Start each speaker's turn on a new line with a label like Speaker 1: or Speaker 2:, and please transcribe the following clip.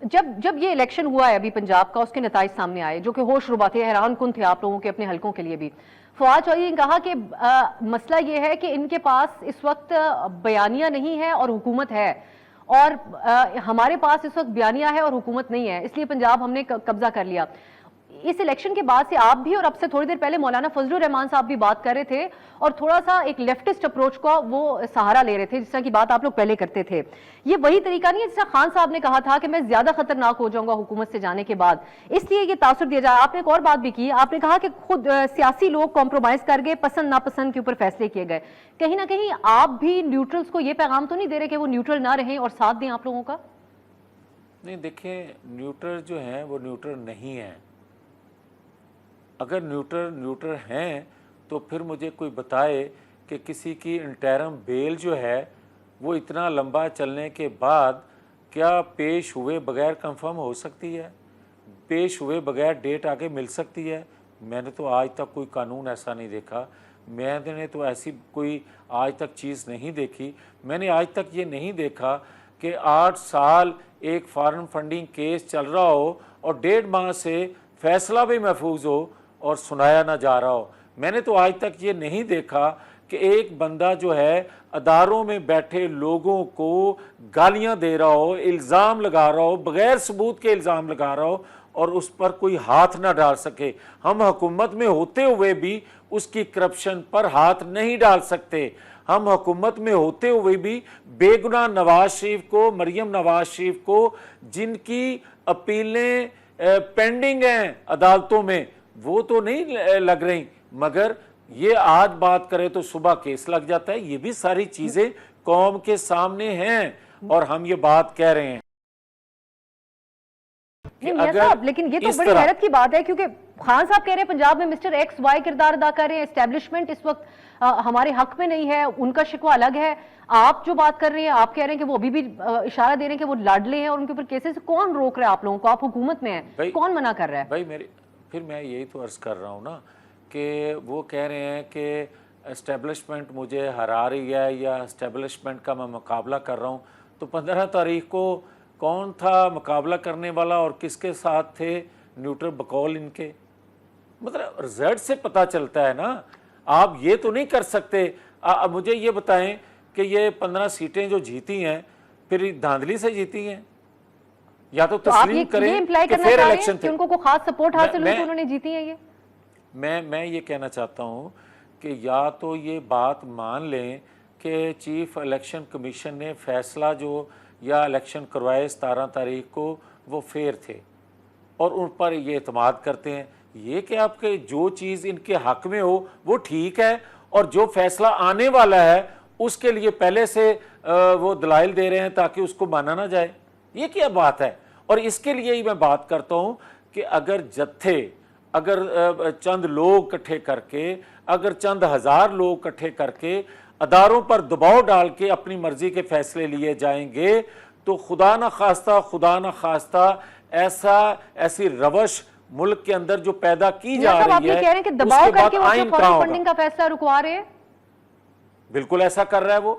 Speaker 1: جب یہ الیکشن ہوا ہے ابھی پنجاب کا، اس کے نتائج سامنے آئے جو کہ ہوش ربا تھے، حیران کن تھے آپ لوگوں کے اپنے حلقوں کے لیے بھی، فواد چودھری نے کہا کہ مسئلہ یہ ہے کہ ان کے پاس اس وقت بیانیہ نہیں ہے اور حکومت ہے، اور ہمارے پاس اس وقت بیانیہ ہے اور حکومت نہیں ہے، اس لیے پنجاب ہم نے قبضہ کر لیا۔ اس الیکشن کے بعد سے آپ بھی اور اب سے تھوڑی دیر پہلے مولانا فضل الرحمان صاحب بھی بات کر رہے تھے اور تھوڑا سا ایک لیفٹسٹ اپروچ کا وہ سہارا لے رہے تھے، جس طرح کی بات آپ لوگ پہلے کرتے تھے۔ یہ وہی طریقہ نہیں ہے جس طرح خان صاحب نے کہا تھا کہ میں زیادہ خطرناک ہو جاؤں گا حکومت سے جانے کے بعد، اس لیے یہ تاثر دیا جائے۔ آپ نے ایک اور بات بھی کی، آپ نے کہا کہ خود سیاسی لوگ کمپرومائز کر گئے، پسند ناپسند کے اوپر فیصلے کیے گئے۔ کہیں نہ کہیں آپ بھی نیوٹرلز کو یہ پیغام تو نہیں دے رہے کہ وہ نیوٹرل نہ رہیں اور ساتھ دیں آپ لوگوں کا؟
Speaker 2: نہیں دیکھیں، نیوٹرل جو ہیں وہ نیوٹرل نہیں ہیں۔ اگر نیوٹرل ہیں تو پھر مجھے کوئی بتائے کہ کسی کی انٹرم بیل جو ہے وہ اتنا لمبا چلنے کے بعد کیا پیش ہوئے بغیر کنفرم ہو سکتی ہے، پیش ہوئے بغیر ڈیٹ آگے مل سکتی ہے؟ میں نے تو آج تک کوئی قانون ایسا نہیں دیکھا، میں نے تو ایسی کوئی آج تک چیز نہیں دیکھی۔ میں نے آج تک یہ نہیں دیکھا کہ 8 سال ایک فارن فنڈنگ کیس چل رہا ہو اور 1.5 ماہ سے فیصلہ بھی محفوظ ہو اور سنایا نہ جا رہا ہو۔ میں نے تو آج تک یہ نہیں دیکھا کہ ایک بندہ جو ہے اداروں میں بیٹھے لوگوں کو گالیاں دے رہا ہو، الزام لگا رہا ہو، بغیر ثبوت کے الزام لگا رہا ہو اور اس پر کوئی ہاتھ نہ ڈال سکے۔ ہم حکومت میں ہوتے ہوئے بھی اس کی کرپشن پر ہاتھ نہیں ڈال سکتے۔ ہم حکومت میں ہوتے ہوئے بھی بے گناہ نواز شریف کو، مریم نواز شریف کو، جن کی اپیلیں پینڈنگ ہیں عدالتوں میں، وہ تو نہیں لگ رہی، مگر یہ آج بات کرے تو صبح کیس لگ جاتا ہے۔ یہ بھی ساری چیزیں قوم کے سامنے ہیں اور ہم یہ بات کہہ رہے ہیں۔
Speaker 1: لیکن یہ تو بڑی حیرت کی بات ہے، کیونکہ خان صاحب کہہ رہے ہیں پنجاب میں مسٹر ایکس وائی کردار ادا کر رہے ہیں، اسٹیبلشمنٹ اس وقت ہمارے حق میں نہیں ہے، ان کا شکوہ الگ ہے۔ آپ جو بات کر رہے ہیں، آپ کہہ رہے ہیں کہ وہ ابھی بھی اشارہ دے رہے ہیں کہ وہ لاڈلے ہیں اور ان کے اوپر کیسز، کون روک رہا ہے آپ لوگوں کو؟ آپ حکومت میں ہیں، کون منع کر رہا ہے؟
Speaker 2: پھر میں یہی تو عرض کر رہا ہوں نا کہ وہ کہہ رہے ہیں کہ اسٹیبلشمنٹ مجھے ہرا رہی ہے یا اسٹیبلشمنٹ کا میں مقابلہ کر رہا ہوں۔ تو 15 تاریخ کو کون تھا مقابلہ کرنے والا اور کس کے ساتھ تھے نیوٹرل بقول ان کے؟ مطلب رزلٹ سے پتہ چلتا ہے نا۔ آپ یہ تو نہیں کر سکتے۔ مجھے یہ بتائیں کہ یہ 15 سیٹیں جو جیتی ہیں پھر دھاندلی سے جیتی ہیں یا تو تسلیم کریں کہ فیر الیکشن تھے؟
Speaker 1: ان کو کوئی خاص سپورٹ حاصل ہوئی تو انہوں نے جیتی ہے؟ یہ
Speaker 2: میں یہ کہنا چاہتا ہوں کہ یا تو یہ بات مان لیں کہ چیف الیکشن کمیشن نے فیصلہ جو یا الیکشن کروائے 17 تاریخ کو وہ فیر تھے اور ان پر یہ اعتماد کرتے ہیں۔ یہ کہ آپ کے جو چیز ان کے حق میں ہو وہ ٹھیک ہے اور جو فیصلہ آنے والا ہے اس کے لیے پہلے سے وہ دلائل دے رہے ہیں تاکہ اس کو مانا نہ جائے۔ یہ کیا بات ہے؟ اور اس کے لیے ہی میں بات کرتا ہوں کہ اگر جتھے، اگر چند لوگ اکٹھے کر کے، اگر چند ہزار لوگ اکٹھے کر کے اداروں پر دباؤ ڈال کے اپنی مرضی کے فیصلے لیے جائیں گے تو خدا نہ خواستہ ایسی روش ملک کے اندر جو پیدا کی جا رہی ہے،
Speaker 1: آپ یہ کہہ رہے ہیں کہ دباؤ کر کے وہ فنڈنگ کا فیصلہ رکوا رہے ہیں؟
Speaker 2: بالکل ایسا کر رہا ہے وہ۔